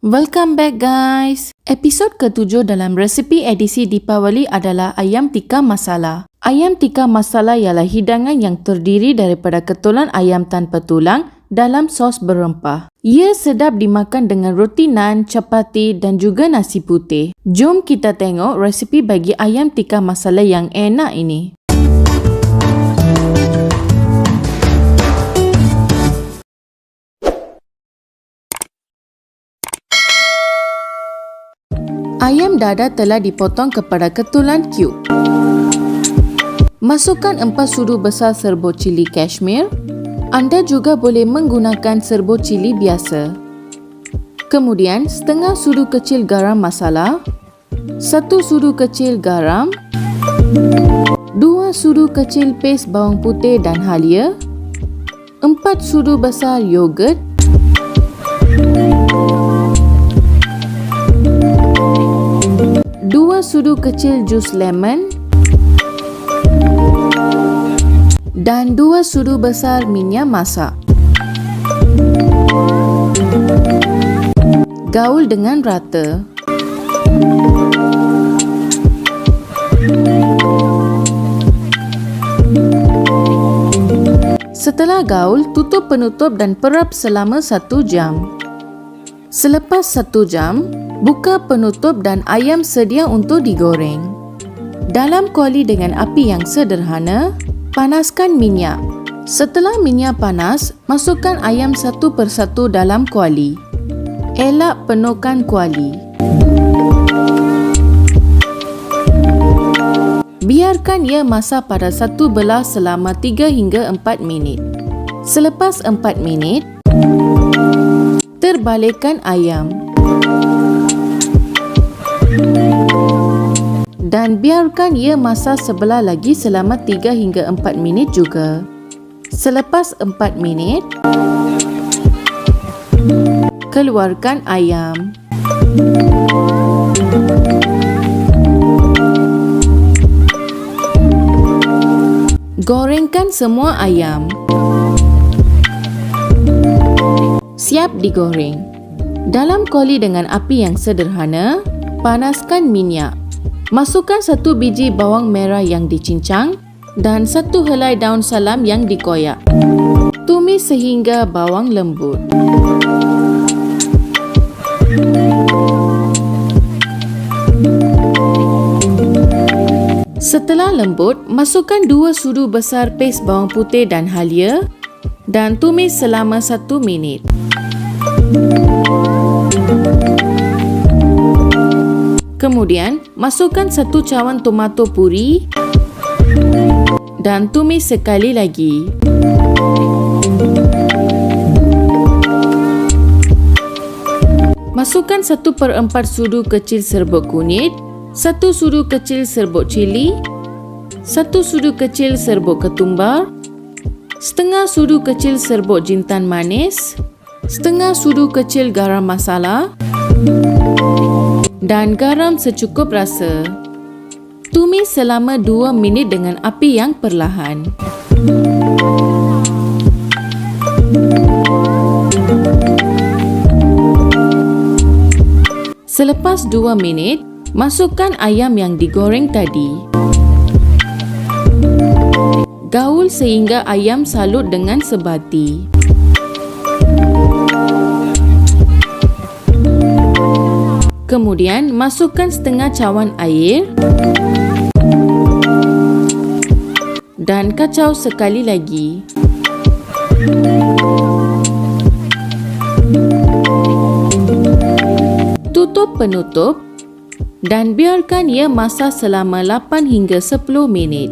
Welcome back guys. Episod ke-7 dalam resipi edisi Deepavali adalah Ayam Tikka Masala. Ayam Tikka Masala ialah hidangan yang terdiri daripada ketulan ayam tanpa tulang dalam sos berempah. Ia sedap dimakan dengan roti naan, chapati dan juga nasi putih. Jom kita tengok resipi bagi Ayam Tikka Masala yang enak ini. Ayam dada telah dipotong kepada ketulan cube. Masukkan 4 sudu besar serbuk cili Kashmir. Anda juga boleh menggunakan serbuk cili biasa. Kemudian setengah sudu kecil garam masala, 1 sudu kecil garam, 2 sudu kecil pes bawang putih dan halia, 4 sudu besar yogurt, 2 sudu kecil jus lemon dan 2 sudu besar minyak masak. Gaul dengan rata. Setelah gaul, tutup penutup dan perap selama 1 jam. Selepas 1 jam, buka penutup dan ayam sedia untuk digoreng. Dalam kuali dengan api yang sederhana, panaskan minyak. Setelah minyak panas, masukkan ayam satu persatu dalam kuali. Elak penuhkan kuali. Biarkan ia masak pada satu belah selama 3 hingga 4 minit. Selepas 4 minit, terbalikkan ayam dan biarkan ia masak sebelah lagi selama 3 hingga 4 minit juga. Selepas 4 minit, keluarkan ayam. Gorengkan semua ayam. Siap digoreng. Dalam kuali dengan api yang sederhana, panaskan minyak. Masukkan 1 biji bawang merah yang dicincang dan 1 helai daun salam yang dikoyak. Tumis sehingga bawang lembut. Setelah lembut, masukkan 2 sudu besar pes bawang putih dan halia dan tumis selama 1 minit. Kemudian, masukkan 1 cawan tomato puree dan tumis sekali lagi. Masukkan 1/4 sudu kecil serbuk kunyit, 1 sudu kecil serbuk cili, 1 sudu kecil serbuk ketumbar, setengah sudu kecil serbuk jintan manis, setengah sudu kecil garam masala dan garam secukup rasa. Tumis selama 2 minit dengan api yang perlahan. Selepas 2 minit, masukkan ayam yang digoreng tadi. Gaul sehingga ayam salut dengan sebati. Kemudian, masukkan setengah cawan air dan kacau sekali lagi. Tutup penutup dan biarkan ia masak selama 8 hingga 10 minit.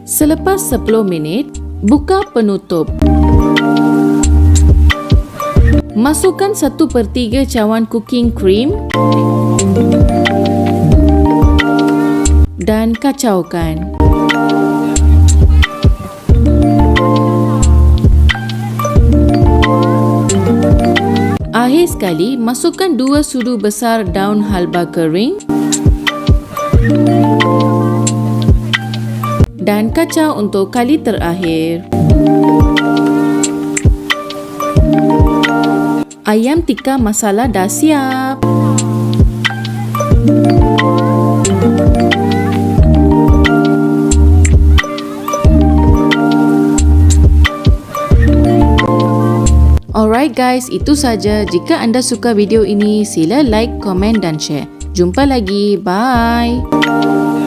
Selepas 10 minit, buka penutup. Masukkan 1/3 cawan cooking cream dan kacaukan. Akhir sekali, masukkan 2 sudu besar daun halba kering dan kacau untuk kali terakhir. Ayam tikka masala dah siap. Alright guys, itu saja. Jika anda suka video ini, sila like, komen dan share. Jumpa lagi. Bye.